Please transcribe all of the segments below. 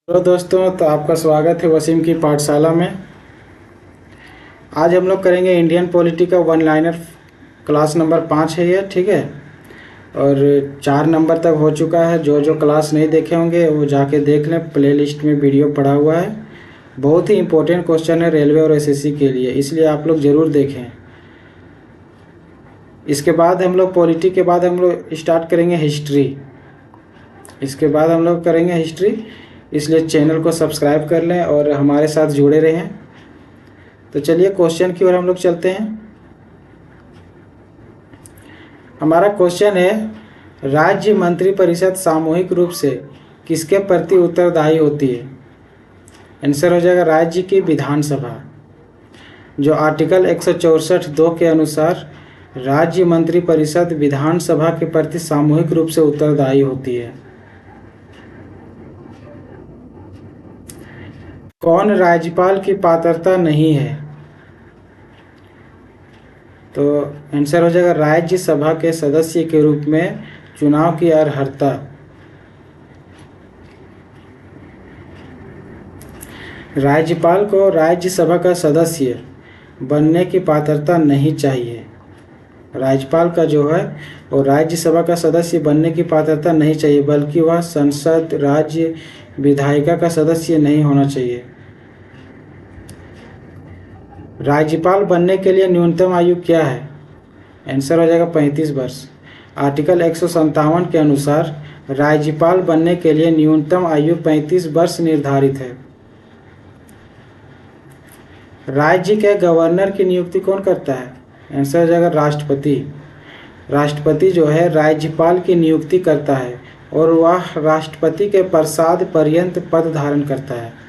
Hello दोस्तों, तो आपका स्वागत है वसीम की पाठशाला में। आज हम लोग करेंगे इंडियन पॉलिटी का वन लाइनर। क्लास नंबर 5 है ये, ठीक है। और 4 नंबर तक हो चुका है। जो जो क्लास नहीं देखे होंगे वो जाके देख लें, प्लेलिस्ट में वीडियो पड़ा हुआ है। बहुत ही इंपॉर्टेंट क्वेश्चन है रेलवे और एसएससी के लिए, इसलिए आप लोग ज़रूर देखें। इसके बाद हम लोग पॉलिटी के बाद हम लोग स्टार्ट करेंगे हिस्ट्री। इसके बाद हम लोग करेंगे हिस्ट्री, इसलिए चैनल को सब्सक्राइब कर लें और हमारे साथ जुड़े रहें। तो चलिए क्वेश्चन की ओर हम लोग चलते हैं। हमारा क्वेश्चन है, राज्य मंत्रिपरिषद सामूहिक रूप से किसके प्रति उत्तरदायी होती है? आंसर हो जाएगा राज्य की विधानसभा। जो आर्टिकल 164(2) के अनुसार राज्य मंत्रिपरिषद विधानसभा के प्रति सामूहिक रूप से उत्तरदायी होती है। कौन राज्यपाल की पात्रता नहीं है? तो आंसर हो जाएगा राज्यसभा के सदस्य के रूप में चुनाव की अर्हता। राज्यपाल को राज्यसभा का सदस्य बनने की पात्रता नहीं चाहिए। राज्यपाल का जो है वो राज्यसभा का सदस्य बनने की पात्रता नहीं चाहिए, बल्कि वह संसद राज्य विधायिका का सदस्य नहीं होना चाहिए। राज्यपाल बनने के लिए न्यूनतम आयु क्या है? आंसर हो जाएगा 35 वर्ष। आर्टिकल 157 के अनुसार राज्यपाल बनने के लिए न्यूनतम आयु 35 वर्ष निर्धारित है। राज्य के गवर्नर की नियुक्ति कौन करता है? आंसर हो जाएगा राष्ट्रपति। राष्ट्रपति जो है राज्यपाल की नियुक्ति करता है और वह राष्ट्रपति के प्रसाद पर्यंत पद धारण करता है।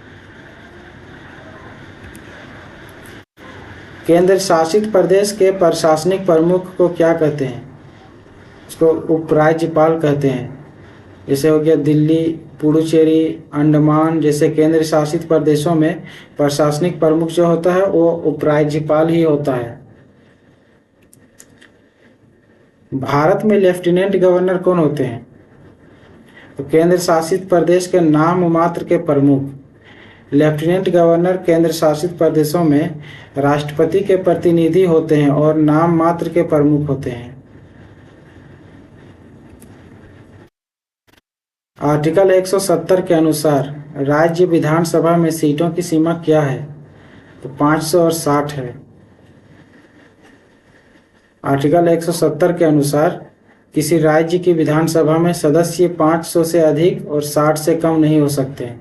केंद्र शासित प्रदेश के प्रशासनिक प्रमुख को क्या कहते हैं? इसको उपराज्यपाल कहते हैं। जैसे हो गया दिल्ली, पुडुचेरी, अंडमान जैसे केंद्र शासित प्रदेशों में प्रशासनिक प्रमुख जो होता है वो उपराज्यपाल ही होता है। भारत में लेफ्टिनेंट गवर्नर कौन होते हैं? तो केंद्र शासित प्रदेश के नाम मात्र के प्रमुख। लेफ्टिनेंट गवर्नर केंद्र शासित प्रदेशों में राष्ट्रपति के प्रतिनिधि होते हैं और नाम मात्र के प्रमुख होते हैं। आर्टिकल 170 के अनुसार राज्य विधानसभा में सीटों की सीमा क्या है? तो 500 और 60 है। आर्टिकल 170 के अनुसार किसी राज्य की विधानसभा में सदस्य 500 से अधिक और 60 से कम नहीं हो सकते।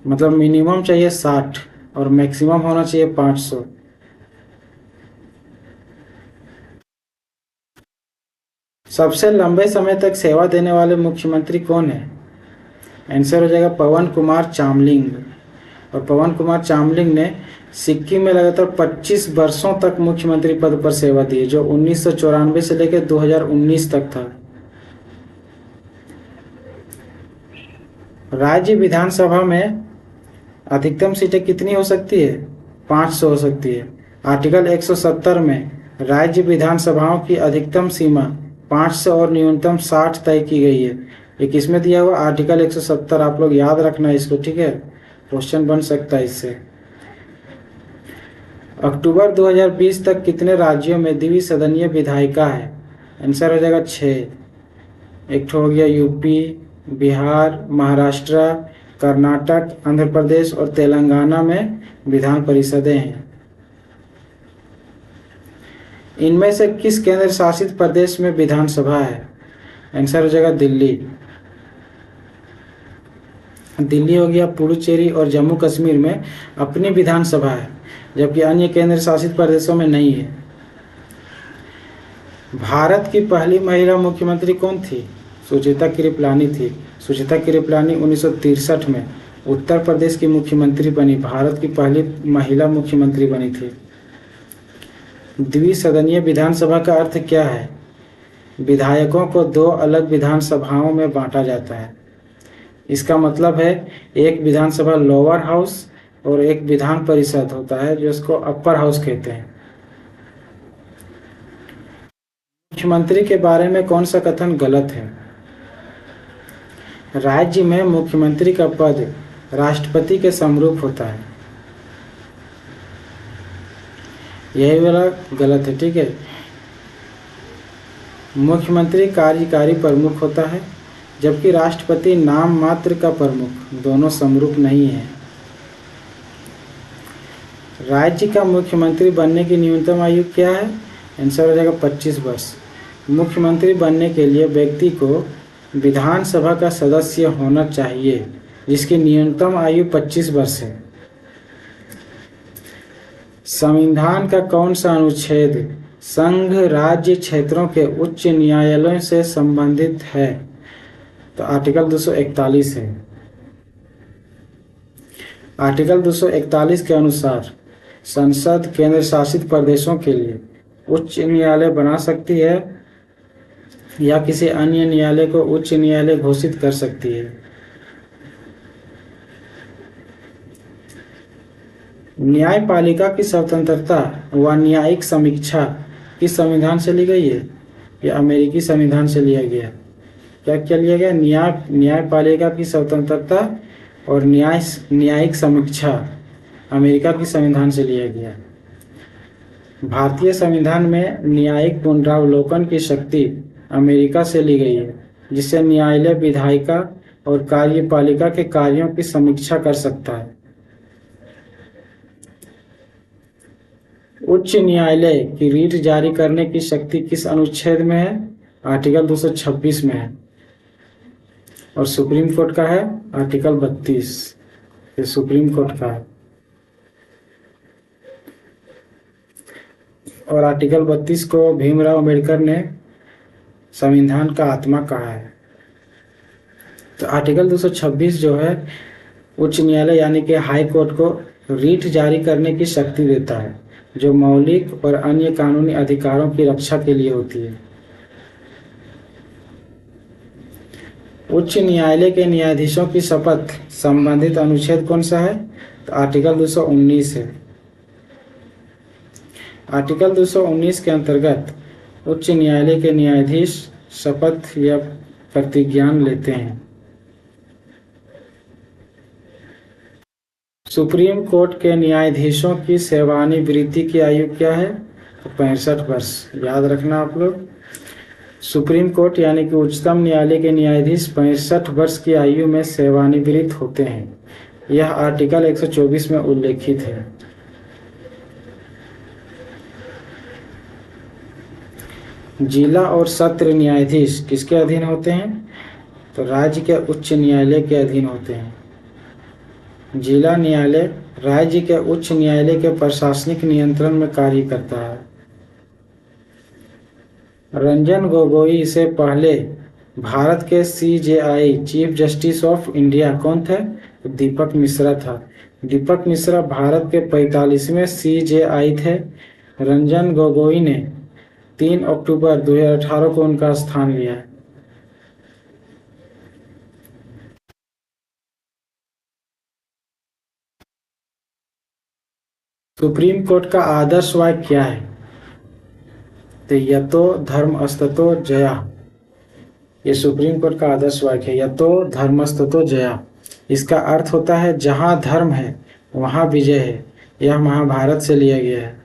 मतलब मिनिमम चाहिए 60 और मैक्सिमम होना चाहिए 500। सबसे लंबे समय तक सेवा देने वाले मुख्यमंत्री कौन है? आंसर हो जाएगा पवन कुमार चामलिंग। और पवन कुमार चामलिंग ने सिक्किम में लगातार 25 वर्षों तक मुख्यमंत्री पद पर सेवा दी, जो 1994 से लेकर 2019 तक था। राज्य विधानसभा में अधिकतम सीटें कितनी हो सकती है? 500 हो सकती है। आर्टिकल 170 में राज्य विधानसभाओं की अधिकतम सीमा 500 और न्यूनतम 60 तय की गई है। ये किसमें दिया हुआ? आर्टिकल 170। आप लोग याद रखना इसको, ठीक है, क्वेश्चन बन सकता है इससे। अक्टूबर 2020 तक कितने राज्यों में द्विसदनीय विधायिका है? आंसर हो जाएगा 6। एक तो हो गया यूपी, बिहार, महाराष्ट्र, कर्नाटक, आंध्र प्रदेश और तेलंगाना में विधान परिषदें हैं। इनमें से किस केंद्र शासित प्रदेश में विधानसभा है? आंसर हो जाएगा दिल्ली। दिल्ली हो गया, पुडुचेरी और जम्मू कश्मीर में अपनी विधानसभा है, जबकि अन्य केंद्र शासित प्रदेशों में नहीं है। भारत की पहली महिला मुख्यमंत्री कौन थी? सुचेता कृपलानी थी। सुचेता कृपलानी 1963 में उत्तर प्रदेश की मुख्यमंत्री बनी, भारत की पहली महिला मुख्यमंत्री बनी थी। द्विसदनीय विधानसभा का अर्थ क्या है? विधायकों को 2 अलग विधानसभाओं में बांटा जाता है। इसका मतलब है एक विधानसभा लोअर हाउस और एक विधान परिषद होता है जो इसको अपर हाउस कहते हैं। मुख्यमंत्री के बारे में कौन सा कथन गलत है? राज्य में मुख्यमंत्री का पद राष्ट्रपति के समरूप होता है। यही वाला गलत है, ठीक है। मुख्यमंत्री कार्यकारी प्रमुख होता है, जबकि राष्ट्रपति नाम मात्र का प्रमुख, दोनों समरूप नहीं है। राज्य का मुख्यमंत्री बनने की न्यूनतम आयु क्या है? आंसर हो जाएगा 25 वर्ष। मुख्यमंत्री बनने के लिए व्यक्ति को विधानसभा का सदस्य होना चाहिए, जिसकी न्यूनतम आयु 25 वर्ष है। संविधान का कौन सा अनुच्छेद संघ राज्य क्षेत्रों के उच्च न्यायालयों से संबंधित है? तो आर्टिकल 241 है। आर्टिकल 241 के अनुसार संसद केंद्र शासित प्रदेशों के लिए उच्च न्यायालय बना सकती है या किसी अन्य न्यायालय को उच्च न्यायालय घोषित कर सकती है। न्यायपालिका की स्वतंत्रता व न्यायिक समीक्षा किस संविधान से ली गई है? यह अमेरिकी संविधान से लिया गया। क्या लिया गया? न्यायपालिका की स्वतंत्रता और न्यायिक समीक्षा अमेरिका की संविधान से लिया गया। भारतीय संविधान में न्यायिक पुनरावलोकन की शक्ति अमेरिका से ली गई है, जिससे न्यायालय विधायिका और कार्यपालिका के कार्यों की समीक्षा कर सकता है। उच्च न्यायालय की रीट जारी करने की शक्ति किस अनुच्छेद में है? आर्टिकल 226 में है। और सुप्रीम कोर्ट का है आर्टिकल 32। ये सुप्रीम कोर्ट का है। और आर्टिकल 32 को भीमराव अंबेडकर ने संविधान का आत्मा कहा है। तो आर्टिकल 226 जो है उच्च न्यायालय यानी कि हाई कोर्ट को रीट जारी करने की शक्ति देता है, जो मौलिक और अन्य कानूनी अधिकारों की रक्षा के लिए होती है। उच्च न्यायालय के न्यायाधीशों की शपथ संबंधित अनुच्छेद कौन सा है? तो आर्टिकल 219 है। आर्टिकल 219 के अंतर्गत उच्च न्यायालय के न्यायाधीश शपथ या प्रतिज्ञान लेते हैं। सुप्रीम कोर्ट के न्यायाधीशों की सेवानिवृत्ति की आयु क्या है? तो 65 वर्ष। याद रखना आप लोग। सुप्रीम कोर्ट यानी कि उच्चतम न्यायालय के न्यायाधीश 65 वर्ष की आयु में सेवानिवृत्त होते हैं। यह आर्टिकल 124 में उल्लेखित है। जिला और सत्र न्यायाधीश किसके अधीन होते हैं? तो राज्य के उच्च न्यायालय के अधीन होते हैं। जिला न्यायालय राज्य के उच्च न्यायालय के प्रशासनिक नियंत्रण में कार्य करता है। रंजन गोगोई से पहले भारत के CJI chief justice of India कौन थे? तो दीपक मिश्रा था। दीपक मिश्रा भारत के 45वें सीजेआई थे। रंजन गोगोई ने 3 अक्टूबर 2018 को उनका स्थान लिया है। सुप्रीम कोर्ट का आदर्श वाक्य क्या है? तो यतो धर्मस्ततो जया। ये सुप्रीम कोर्ट का आदर्श वाक्य है, यतो धर्मस्ततो जया। इसका अर्थ होता है जहां धर्म है वहां विजय है। यह महाभारत से लिया गया है।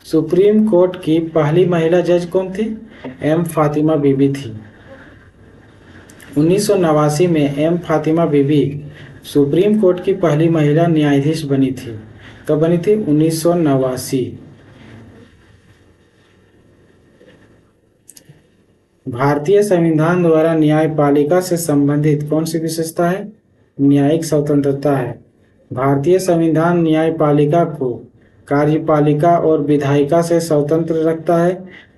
सुप्रीम कोर्ट की पहली महिला जज कौन थी? एम फातिमा बीबी थी। 1989 में एम फातिमा बीबी सुप्रीम कोर्ट की पहली महिला न्यायाधीश बनी थी। कब बनी थी? 1989। भारतीय संविधान द्वारा न्यायपालिका से संबंधित कौन सी विशेषता है? न्यायिक स्वतंत्रता है। भारतीय संविधान न्यायपालिका को कार्यपालिका और विधायिका से स्वतंत्र रखता है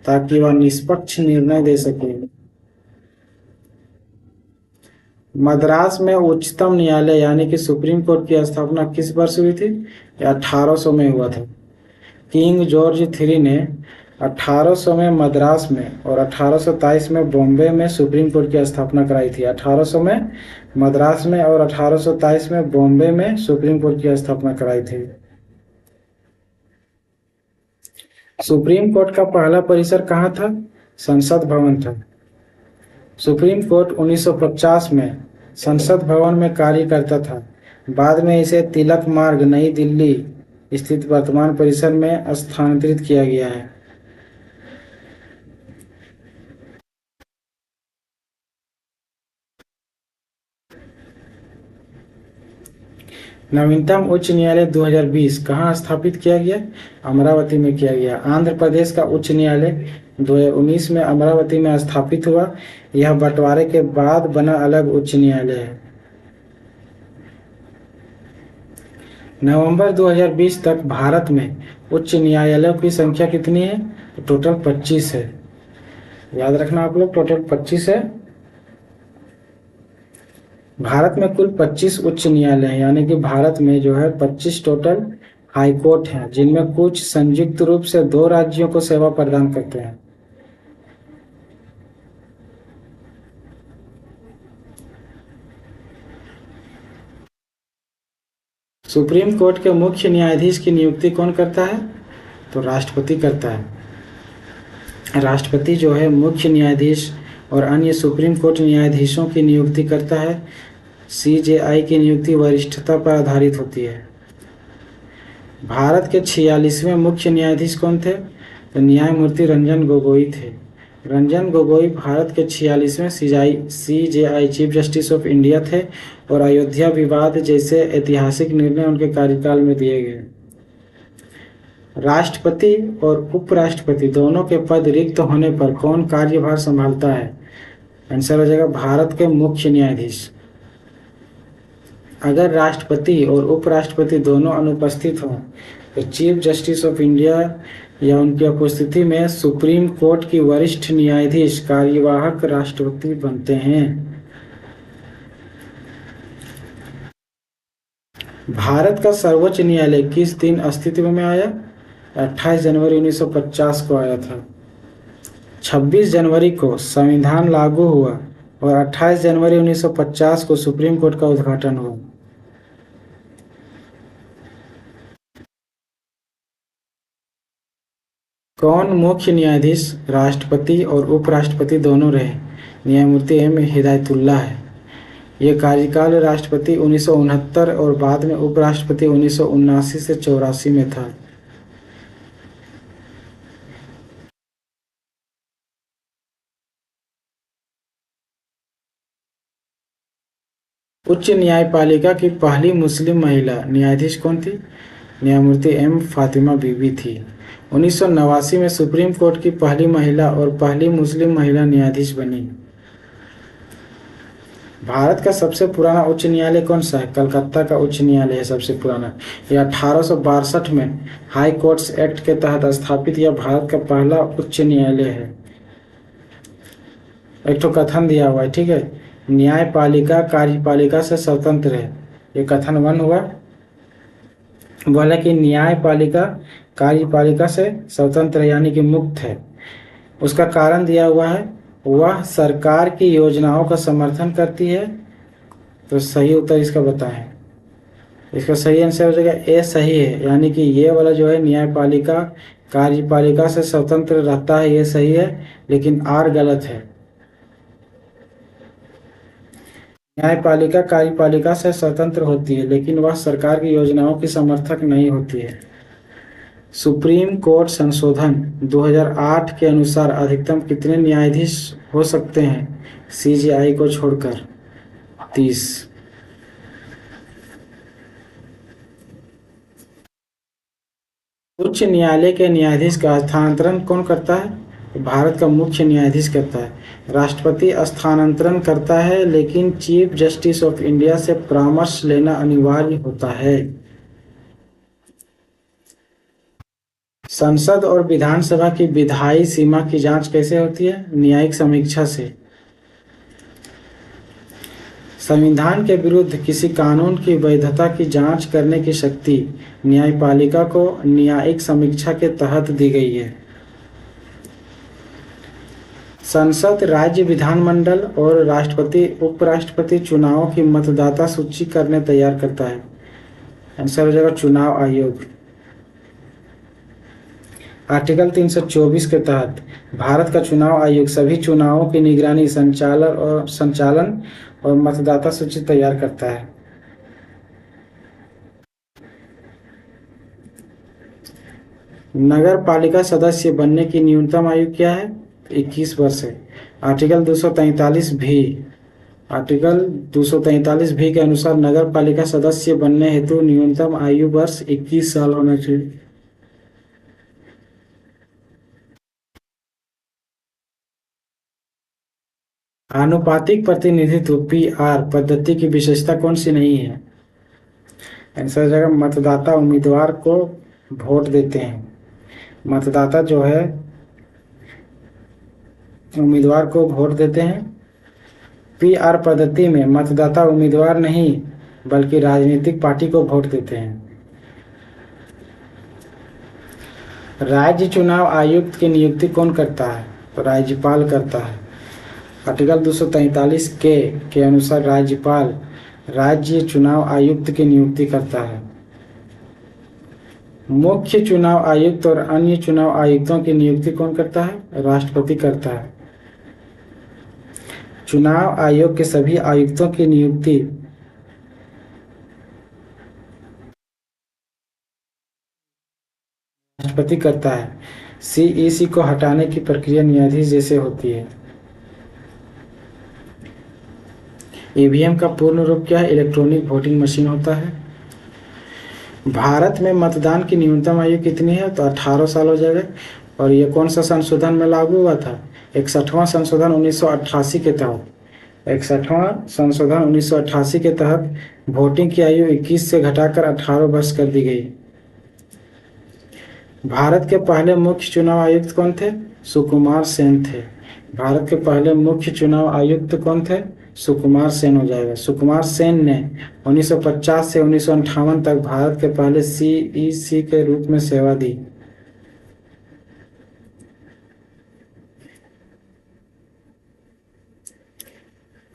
ताकि वह निष्पक्ष निर्णय दे सके। मद्रास में उच्चतम न्यायालय यानी कि सुप्रीम कोर्ट की स्थापना किस वर्ष हुई थी? 1800 में हुआ था। किंग जॉर्ज III ने 1800 में मद्रास में और 1823 में बॉम्बे में सुप्रीम कोर्ट की स्थापना कराई थी। 1800 में मद्रास में और 1823 में बॉम्बे में सुप्रीम कोर्ट की स्थापना कराई थी। सुप्रीम कोर्ट का पहला परिसर कहाँ था? संसद भवन था। सुप्रीम कोर्ट 1950 में संसद भवन में कार्य करता था। बाद में इसे तिलक मार्ग, नई दिल्ली स्थित वर्तमान परिसर में स्थानांतरित किया गया है। नवीनतम उच्च न्यायालय 2020 कहाँ स्थापित किया गया? अमरावती में किया गया। आंध्र प्रदेश का उच्च न्यायालय 2019 में अमरावती में स्थापित हुआ। यह बंटवारे के बाद बना अलग उच्च न्यायालय है। नवंबर 2020 तक भारत में उच्च न्यायालयों की संख्या कितनी है? तो टोटल 25 है। याद रखना आप लोग, टोटल 25 है। भारत में कुल 25 उच्च न्यायालय हैं, यानी कि भारत में जो है 25 टोटल हाई कोर्ट हैं, जिनमें कुछ संयुक्त रूप से 2 राज्यों को सेवा प्रदान करते हैं। सुप्रीम कोर्ट के मुख्य न्यायाधीश की नियुक्ति कौन करता है? तो राष्ट्रपति करता है। राष्ट्रपति जो है मुख्य न्यायाधीश और अन्य सुप्रीम कोर्ट न्यायाधीशों की नियुक्ति करता है। सीजेआई की नियुक्ति वरिष्ठता पर आधारित होती है। भारत के 46वें मुख्य न्यायाधीश कौन थे? तो न्यायमूर्ति रंजन गोगोई थे। रंजन गोगोई भारत के 46वें CJI chief justice of India थे और अयोध्या विवाद जैसे ऐतिहासिक निर्णय उनके कार्यकाल में दिए गए। राष्ट्रपति और उपराष्ट्रपति दोनों के पद रिक्त होने पर कौन कार्यभार संभालता है? आंसर हो जाएगा भारत के मुख्य न्यायाधीश। अगर राष्ट्रपति और उपराष्ट्रपति दोनों अनुपस्थित हों तो चीफ जस्टिस ऑफ इंडिया या उनकी उपस्थिति में सुप्रीम कोर्ट की वरिष्ठ न्यायाधीश कार्यवाहक राष्ट्रपति बनते हैं। भारत का सर्वोच्च न्यायालय किस दिन अस्तित्व में आया? 28 जनवरी 1950 को आया था। 26 जनवरी को संविधान लागू हुआ और 28 जनवरी 1950 को सुप्रीम कोर्ट का उद्घाटन हुआ। कौन मुख्य न्यायाधीश राष्ट्रपति और उपराष्ट्रपति दोनों रहे? न्यायमूर्ति एम हिदायतुल्लाह है। ये कार्यकाल राष्ट्रपति 1969 और बाद में उपराष्ट्रपति 1979 से 84 में था। उच्च न्यायपालिका की पहली मुस्लिम महिला न्यायाधीश कौन थी? न्यायमूर्ति एम फातिमा बीबी थी। 1989 में सुप्रीम कोर्ट की पहली महिला और पहली मुस्लिम महिला न्यायाधीश बनी। भारत का सबसे पुराना उच्च न्यायालय कौन सा है? कलकत्ता का उच्च न्यायालय है सबसे पुराना। यह 1862 में हाई कोर्ट्स एक्ट के तहत स्थापित यह भारत का पहला उच्च न्यायालय है। एक तो कथन दिया हुआ है, ठीक है। न्यायपालिका कार्यपालिका से स्वतंत्र है, ये कथन 1 हुआ। बोला कि न्यायपालिका कार्यपालिका से स्वतंत्र यानी कि मुक्त है। उसका कारण दिया हुआ है, वह सरकार की योजनाओं का समर्थन करती है। तो सही उत्तर इसका बताएं। इसका सही आंसर हो जाएगा ए सही है, यानी कि ये वाला जो है न्यायपालिका कार्यपालिका से स्वतंत्र रहता है, ये सही है, लेकिन आर गलत है। न्यायपालिका कार्यपालिका से स्वतंत्र होती है, लेकिन वह सरकार की योजनाओं की समर्थक नहीं होती है। सुप्रीम कोर्ट संशोधन 2008 के अनुसार अधिकतम कितने न्यायाधीश हो सकते हैं सीजेआई को छोड़कर? 30। उच्च न्यायालय के न्यायाधीश का स्थानांतरण कौन करता है? भारत का मुख्य न्यायाधीश करता है। राष्ट्रपति स्थानांतरण करता है, लेकिन चीफ जस्टिस ऑफ इंडिया से परामर्श लेना अनिवार्य होता है। संसद और विधानसभा की विधायी सीमा की जांच कैसे होती है? न्यायिक समीक्षा से। संविधान के विरुद्ध किसी कानून की वैधता की जांच करने की शक्ति न्यायपालिका को न्यायिक समीक्षा के तहत दी गई है। संसद राज्य विधानमंडल और राष्ट्रपति उपराष्ट्रपति चुनावों की मतदाता सूची करने तैयार करता है। आंसर हो जाएगा चुनाव आयोग। आर्टिकल 324 के तहत भारत का चुनाव आयोग सभी चुनावों की निगरानी, संचालन और मतदाता सूची तैयार करता है। नगर पालिका सदस्य बनने की न्यूनतम आयु क्या है? 21 वर्ष है। आर्टिकल 243 भी आर्टिकल 243 भी के अनुसार नगर पालिका सदस्य बनने हेतु न्यूनतम आयु वर्ष 21 साल होना चाहिए। आनुपातिक प्रतिनिधित्व पीआर पद्धति की विशेषता कौन सी नहीं है? आंसर हो जाएगा मतदाता उम्मीदवार को वोट देते हैं। मतदाता जो है उम्मीदवार को वोट देते हैं। पीआर पद्धति में मतदाता उम्मीदवार नहीं बल्कि राजनीतिक पार्टी को वोट देते हैं। राज्य चुनाव आयुक्त की नियुक्ति कौन करता है? तो राज्यपाल करता है। आर्टिकल 243 के अनुसार राज्यपाल राज्य चुनाव आयुक्त की नियुक्ति करता है। मुख्य चुनाव आयुक्त और अन्य चुनाव आयुक्तों की नियुक्ति कौन करता है? राष्ट्रपति करता है। चुनाव आयोग के सभी आयुक्तों की नियुक्ति राष्ट्रपति करता है। सीईसी को हटाने की प्रक्रिया न्यायाधीश जैसे होती है। ईवीएम का पूर्ण रूप क्या है? इलेक्ट्रॉनिक वोटिंग मशीन होता है। भारत में मतदान की न्यूनतम आयु कितनी है? तो 18 साल हो जाएगा। और ये कौन सा संशोधन में लागू हुआ था? 61वां संशोधन 1988 के तहत 61वां संशोधन 1988 के तहत वोटिंग की आयु 21 से घटाकर 18 वर्ष कर दी गई। भारत के पहले मुख्य चुनाव आयुक्त कौन थे? सुकुमार सेन थे। भारत के पहले मुख्य चुनाव आयुक्त कौन थे? सुकुमार सेन हो जाएगा। सुकुमार सेन ने 1950 से 1958 तक भारत के पहले सीईसी के रूप में सेवा दी।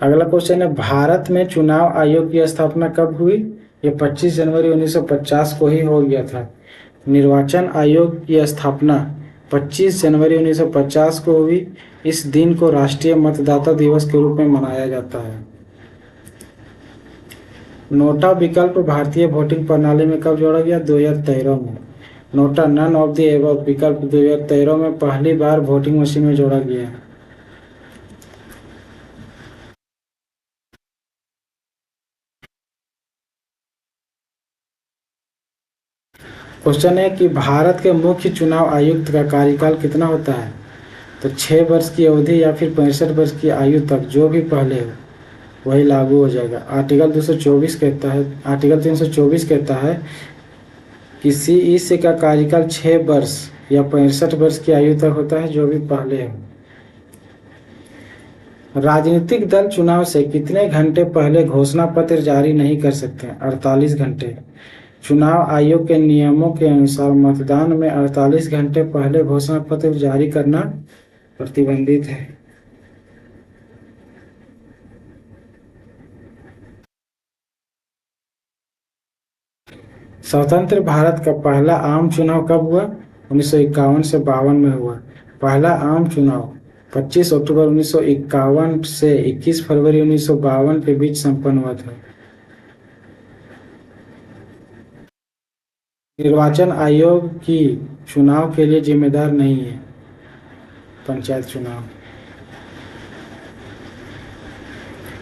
अगला क्वेश्चन है, भारत में चुनाव आयोग की स्थापना कब हुई? ये 25 जनवरी 1950 को ही हो गया था। निर्वाचन आयोग की स्थापना 25 जनवरी 1950 को हुई। इस दिन को राष्ट्रीय मतदाता दिवस के रूप में मनाया जाता है। नोटा विकल्प भारतीय वोटिंग प्रणाली में कब जोड़ा गया? 2013 में। NOTA none of the above विकल्प 2013 में पहली बार वोटिंग मशीन में जोड़ा गया। क्वेश्चन है कि भारत के मुख्य चुनाव आयुक्त का कार्यकाल कितना होता है? तो 6 वर्ष की अवधि या फिर 65 वर्ष की आयु तक जो भी पहले हो वही लागू हो जाएगा। आर्टिकल 324 कहता है कि सीईसी का कार्यकाल 6 वर्ष या 65 वर्ष की आयु तक होता है जो भी पहले हो। राजनीतिक दल चुनाव से कितने घंटे पहले घोषणा पत्र जारी नहीं कर सकते? 48 घंटे। चुनाव आयोग के नियमों के अनुसार मतदान में 48 घंटे पहले घोषणा पत्र जारी करना प्रतिबंधित है। स्वतंत्र भारत का पहला आम चुनाव कब हुआ? 1951 से 52 में हुआ। पहला आम चुनाव 25 अक्टूबर 1951 से 21 फरवरी 1952 के बीच संपन्न हुआ था। निर्वाचन आयोग की चुनाव के लिए जिम्मेदार नहीं है पंचायत चुनाव।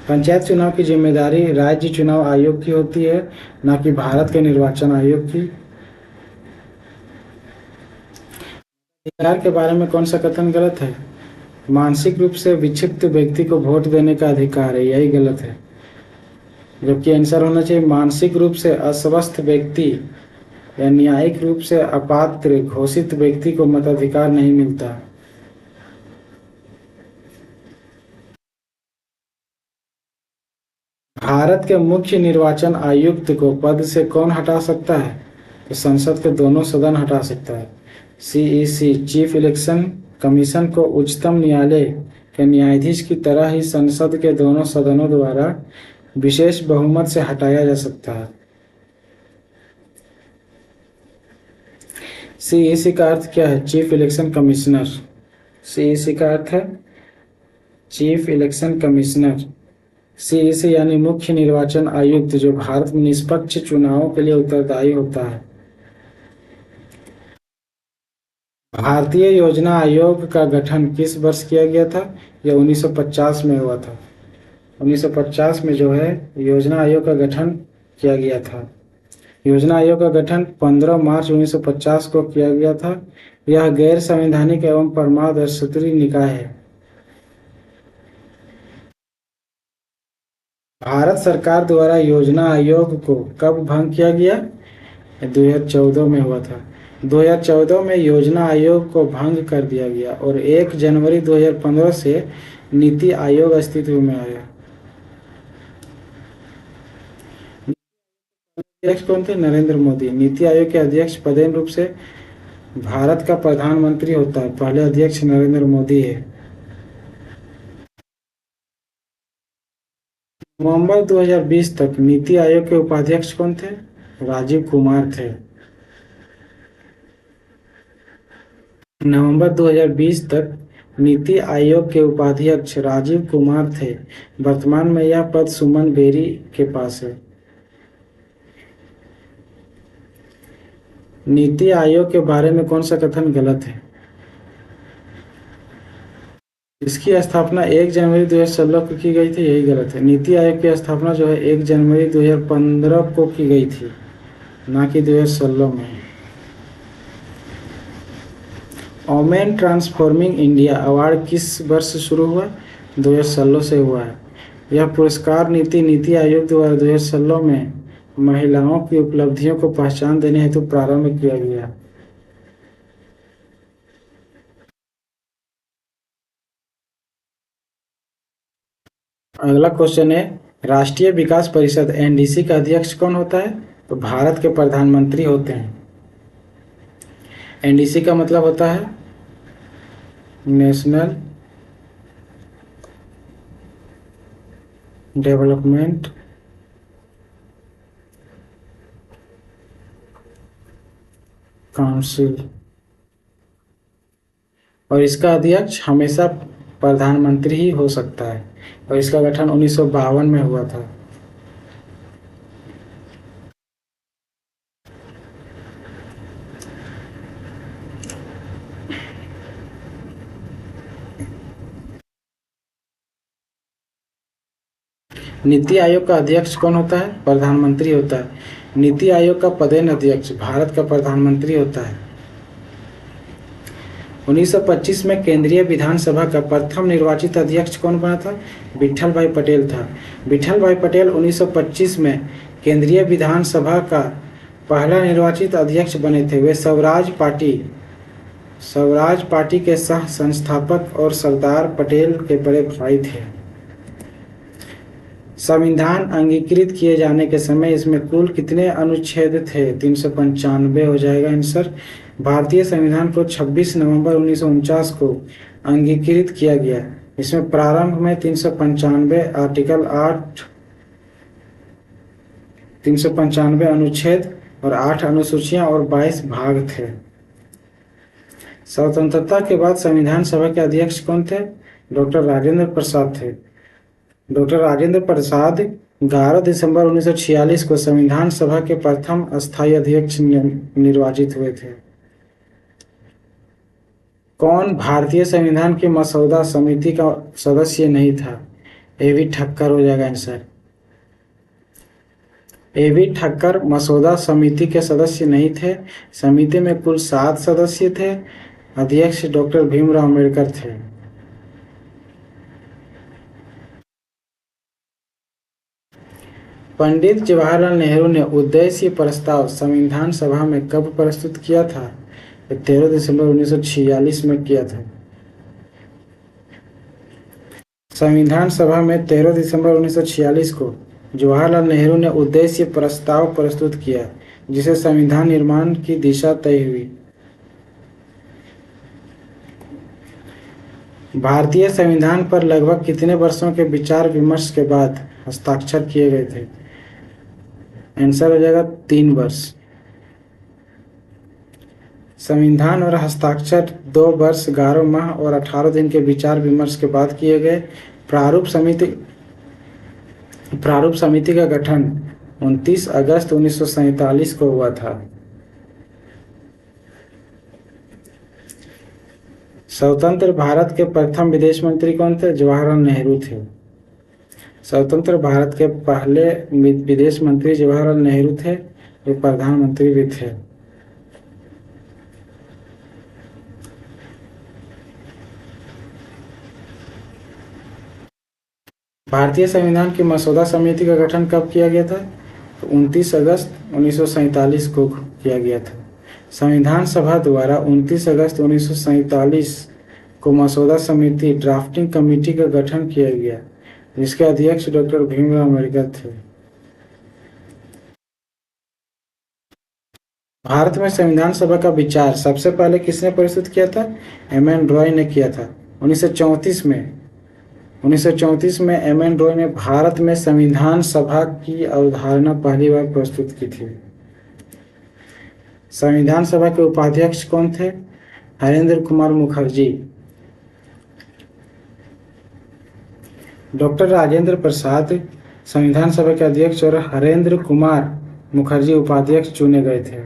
पंचायत चुनाव की जिम्मेदारी राज्य चुनाव आयोग की होती है, न कि भारत के निर्वाचन आयोग की। अधिकार के बारे में कौन सा कथन गलत है? मानसिक रूप से विक्षिप्त व्यक्ति को वोट देने का अधिकार है, यही गलत है। जबकि आंसर होना चाहिए मानसिक रूप से अस्वस्थ व्यक्ति या न्यायिक रूप से अपात्र घोषित व्यक्ति को मताधिकार नहीं मिलता। भारत के मुख्य निर्वाचन आयुक्त को पद से कौन हटा सकता है? तो संसद के दोनों सदन हटा सकता है। सीईसी चीफ इलेक्शन कमीशन को उच्चतम न्यायालय के न्यायाधीश की तरह ही संसद के दोनों सदनों द्वारा विशेष बहुमत से हटाया जा सकता है। सीईसी का अर्थ क्या है? Chief election commissioner. सीईसी का अर्थ है चीफ इलेक्शन कमिश्नर। सीईसी यानी मुख्य निर्वाचन आयुक्त, जो भारत में निष्पक्ष चुनावों के लिए उत्तरदायी होता है। भारतीय योजना आयोग का गठन किस वर्ष किया गया था? यह 1950 में हुआ था। 1950 में जो है योजना आयोग का गठन किया गया था। योजना आयोग का गठन 15 मार्च 1950 को किया गया था। यह गैर संवैधानिक एवं परमादर्शी निकाय है। भारत सरकार द्वारा योजना आयोग को कब भंग किया गया? 2014 में हुआ था। 2014 में योजना आयोग को भंग कर दिया गया और 1 जनवरी 2015 से नीति आयोग अस्तित्व में आया। अध्यक्ष कौन थे? नरेंद्र मोदी। नीति आयोग के अध्यक्ष पदेन रूप से भारत का प्रधानमंत्री होता है। पहले अध्यक्ष नरेंद्र मोदी है। नवंबर 2020 तक नीति आयोग के उपाध्यक्ष कौन थे? राजीव कुमार थे। नवंबर 2020 तक नीति आयोग के उपाध्यक्ष राजीव कुमार थे। वर्तमान में यह पद सुमन बेरी के पास है। नीति आयोग के बारे में कौन सा कथन गलत है? इसकी स्थापना 1 जनवरी 2016 को की गई थी, यही गलत है। नीति आयोग की स्थापना जो है 1 जनवरी 2015 को की गई थी, ना कि 2016 में। ओमेन ट्रांसफॉर्मिंग इंडिया अवार्ड किस वर्ष शुरू हुआ? 2016 से हुआ है। यह पुरस्कार नीति आयोग द्वारा 2016 में महिलाओं की उपलब्धियों को पहचान देने हेतु प्रारंभ किया गया। अगला क्वेश्चन है, राष्ट्रीय विकास परिषद एनडीसी का अध्यक्ष कौन होता है? तो भारत के प्रधानमंत्री होते हैं। एनडीसी का मतलब होता है नेशनल डेवलपमेंट काउंसिल, और इसका अध्यक्ष हमेशा प्रधानमंत्री ही हो सकता है, और इसका गठन 1952 में हुआ था। नीति आयोग का अध्यक्ष कौन होता है? प्रधानमंत्री होता है। नीति आयोग का पदेन अध्यक्ष भारत का प्रधानमंत्री होता है। 1925 में केंद्रीय विधानसभा का प्रथम निर्वाचित अध्यक्ष कौन बना था? विट्ठल भाई पटेल था। विट्ठल भाई पटेल 1925 में केंद्रीय विधानसभा का पहला निर्वाचित अध्यक्ष बने थे। वे स्वराज पार्टी के सह संस्थापक और सरदार पटेल के बड़े भाई थे। संविधान अंगीकृत किए जाने के समय इसमें कुल कितने अनुच्छेद थे? 395 हो जाएगा आंसर। भारतीय संविधान को 26 नवंबर 1949 को अंगीकृत किया गया। इसमें प्रारंभ में 395 आर्टिकल 8 395 अनुच्छेद और 8 अनुसूचियां और 22 भाग थे। स्वतंत्रता के बाद संविधान सभा के अध्यक्ष कौन थे? डॉक्टर राजेंद्र प्रसाद थे। डॉक्टर राजेंद्र प्रसाद 11 दिसंबर 1946 को संविधान सभा के प्रथम अस्थायी अध्यक्ष निर्वाचित हुए थे। कौन भारतीय संविधान की मसौदा समिति का सदस्य नहीं था? एवी ठक्कर हो जाएगा आंसर। एवी ठक्कर मसौदा समिति के सदस्य नहीं थे। समिति में कुल 7 सदस्य थे। अध्यक्ष डॉक्टर भीमराव अम्बेडकर थे। पंडित जवाहरलाल नेहरू ने उद्देश्य प्रस्ताव संविधान सभा में कब प्रस्तुत किया था? 13 दिसंबर 1946 में किया था। संविधान सभा में 13 दिसंबर 1946 को जवाहरलाल नेहरू ने उद्देश्य प्रस्ताव प्रस्तुत किया, जिसे संविधान निर्माण की दिशा तय हुई। भारतीय संविधान पर लगभग कितने वर्षों के विचार विमर्श के बाद हस्ताक्षर किए गए थे? आंसर हो जाएगा 3 वर्ष। संविधान और हस्ताक्षर 2 वर्ष 11 माह और 18 दिन के विचार विमर्श के बाद किए गए। प्रारूप समिति का गठन 29 अगस्त 1947 को हुआ था। स्वतंत्र भारत के प्रथम विदेश मंत्री कौन थे? जवाहरलाल नेहरू थे। स्वतंत्र भारत के पहले विदेश मंत्री जवाहरलाल नेहरू थे, वे प्रधानमंत्री भी थे। भारतीय संविधान की मसौदा समिति का गठन कब किया गया था? तो 29 अगस्त 1947 को किया गया था। संविधान सभा द्वारा 29 अगस्त 1947 को मसौदा समिति ड्राफ्टिंग कमेटी का गठन किया गया, जिसके अध्यक्ष डॉक्टर भीमराव अम्बेडकर थे। भारत में संविधान सभा का विचार सबसे पहले किसने प्रस्तुत किया था? एम.एन. रॉय ने किया था 1934 में। 1934 में एम.एन. रॉय ने भारत में संविधान सभा की अवधारणा पहली बार प्रस्तुत की थी। संविधान सभा के उपाध्यक्ष कौन थे? हरेंद्र कुमार मुखर्जी। डॉक्टर राजेंद्र प्रसाद संविधान सभा के अध्यक्ष और हरेंद्र कुमार मुखर्जी उपाध्यक्ष चुने गए थे।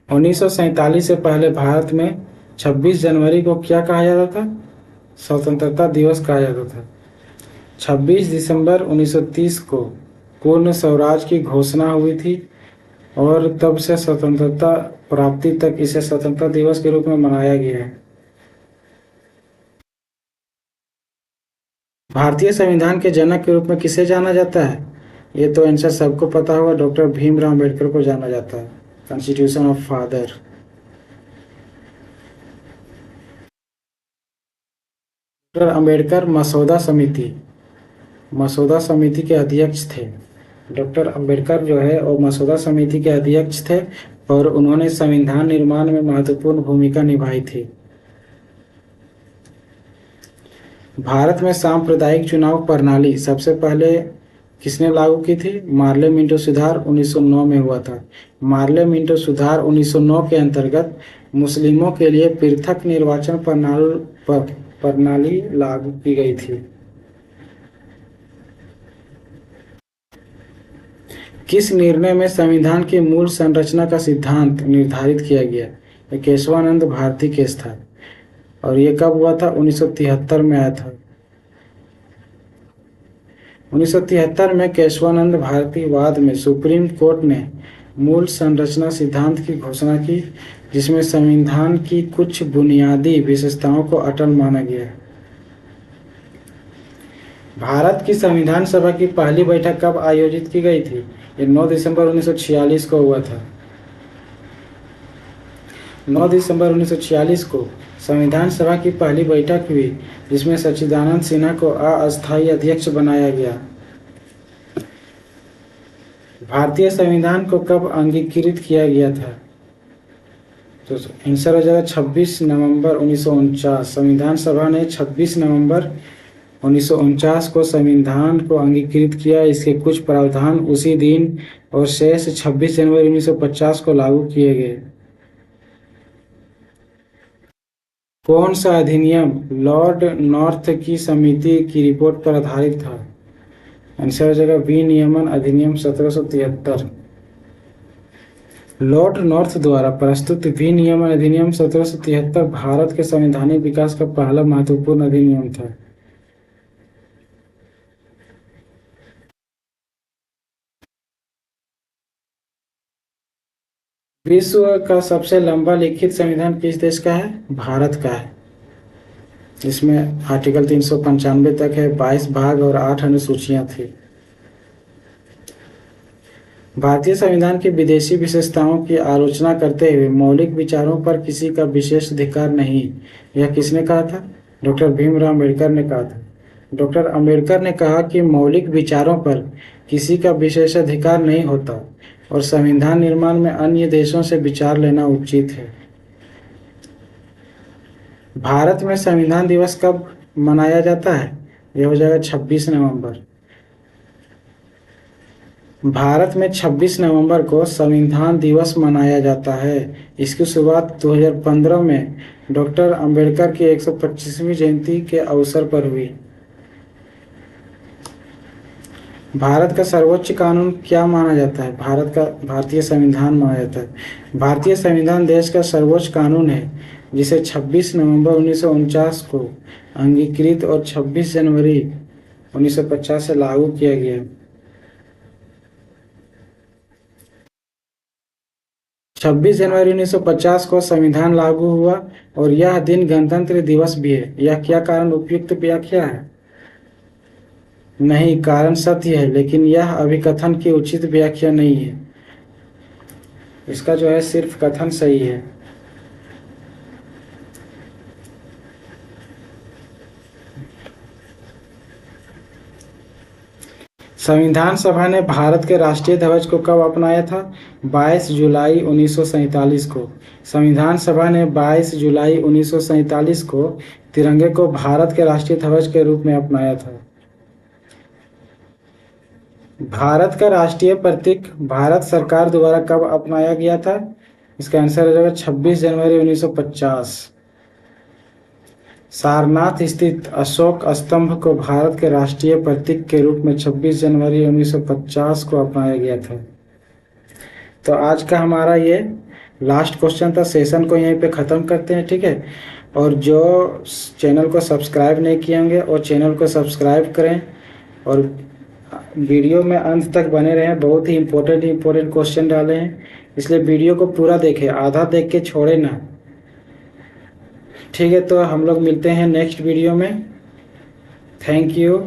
उन्नीस से पहले भारत में 26 जनवरी को क्या कहा जाता था? स्वतंत्रता दिवस कहा जाता था। 26 दिसंबर 1930 को पूर्ण स्वराज की घोषणा हुई थी और तब से स्वतंत्रता प्राप्ति तक इसे स्वतंत्रता दिवस के रूप में मनाया गया है। भारतीय संविधान के जनक के रूप में किसे जाना जाता है? ये तो आंसर सबको पता होगा, डॉक्टर भीमराव अम्बेडकर को जाना जाता है, constitution of father. Doctor Ambedkar मसौदा समिति के अध्यक्ष थे। डॉक्टर अम्बेडकर जो है वो मसौदा समिति के अध्यक्ष थे और उन्होंने संविधान निर्माण में महत्वपूर्ण भूमिका निभाई थी। भारत में सांप्रदायिक चुनाव प्रणाली सबसे पहले किसने लागू की थी? मार्ले मिंटो सुधार 1909 में हुआ था। मार्ले मिंटो सुधार 1909 के अंतर्गत मुस्लिमों के लिए पृथक निर्वाचन प्रणाली लागू की गई थी। किस निर्णय में संविधान की मूल संरचना का सिद्धांत निर्धारित किया गया? यह केशवानंद भारती केस था और ये कब हुआ था? 1973 में आया था। 1973 में केशवानंद भारती वाद में सुप्रीम कोर्ट ने मूल संरचना सिद्धांत की घोषणा की, जिसमें संविधान की कुछ बुनियादी विशेषताओं को अटल माना गया। भारत की संविधान सभा की पहली बैठक कब आयोजित की गई थी? ये 9 दिसंबर 1946 को हुआ था। 9 दिसंबर 1946 को संविधान सभा की पहली बैठक हुई, जिसमें सच्चिदानंद सिन्हा को अस्थायी अध्यक्ष बनाया गया। भारतीय संविधान को कब अंगीकृत किया गया था? तो आंसर हो जाएगा 26 नवंबर 1949। संविधान सभा ने 26 नवंबर 1949 को संविधान को अंगीकृत किया। इसके कुछ प्रावधान उसी दिन और शेष 26 जनवरी 1950 को लागू किए गए। कौन सा अधिनियम लॉर्ड नॉर्थ की समिति की रिपोर्ट पर आधारित था? आंसर हो जाएगा विनियमन अधिनियम 1773। लॉर्ड नॉर्थ द्वारा प्रस्तुत विनियमन अधिनियम 1773 भारत के संवैधानिक विकास का पहला महत्वपूर्ण अधिनियम था। विश्व का सबसे लंबा लिखित संविधान किस देश का है? भारत का है, जिसमें आर्टिकल 395 तक है, 22 भाग और 8 अनुसूचियां थी। भारतीय संविधान की विदेशी विशेषताओं की आलोचना करते हुए मौलिक विचारों पर किसी का विशेष अधिकार नहीं, यह किसने कहा था? डॉक्टर भीमराव अम्बेडकर ने कहा था। डॉक्टर अम्बेडकर ने कहा कि मौलिक विचारों पर किसी का विशेष अधिकार नहीं होता और संविधान निर्माण में अन्य देशों से विचार लेना उचित है। भारत में संविधान दिवस कब मनाया जाता है? यह हो जाएगा 26 नवंबर। भारत में 26 नवंबर को संविधान दिवस मनाया जाता है। इसकी शुरुआत 2015 में डॉक्टर अंबेडकर की 125वीं जयंती के अवसर पर हुई। भारत का सर्वोच्च कानून क्या माना जाता है? भारतीय संविधान माना जाता है। भारतीय संविधान देश का सर्वोच्च कानून है, जिसे 26 नवंबर 1949 को अंगीकृत और 26 जनवरी 1950 से लागू किया गया। 26 जनवरी 1950 को संविधान लागू हुआ और यह दिन गणतंत्र दिवस भी है। यह क्या कारण उपयुक्त व्याख्या है? नहीं, कारण सत्य है, लेकिन यह अभिकथन की उचित व्याख्या नहीं है। इसका जो है सिर्फ कथन सही है। संविधान सभा ने भारत के राष्ट्रीय ध्वज को कब अपनाया था? 22 जुलाई 1947 को। संविधान सभा ने 22 जुलाई 1947 को तिरंगे को भारत के राष्ट्रीय ध्वज के रूप में अपनाया था। भारत का राष्ट्रीय प्रतीक भारत सरकार द्वारा कब अपनाया गया था? इसका आंसर हो जाएगा 26 जनवरी 1950। सारनाथ स्थित अशोक स्तंभ को भारत के राष्ट्रीय प्रतीक के रूप में 26 जनवरी 1950 को अपनाया गया था। तो आज का हमारा ये लास्ट क्वेश्चन था। सेशन को यहीं पे ख़त्म करते हैं, ठीक है। और जो चैनल को सब्सक्राइब नहीं किए होंगे वो चैनल को सब्सक्राइब करें और वीडियो में अंत तक बने रहें। बहुत ही इम्पोर्टेंट क्वेश्चन डाले हैं, इसलिए वीडियो को पूरा देखें, आधा देख के छोड़े ना। ठीक है, तो हम लोग मिलते हैं नेक्स्ट वीडियो में। Thank you.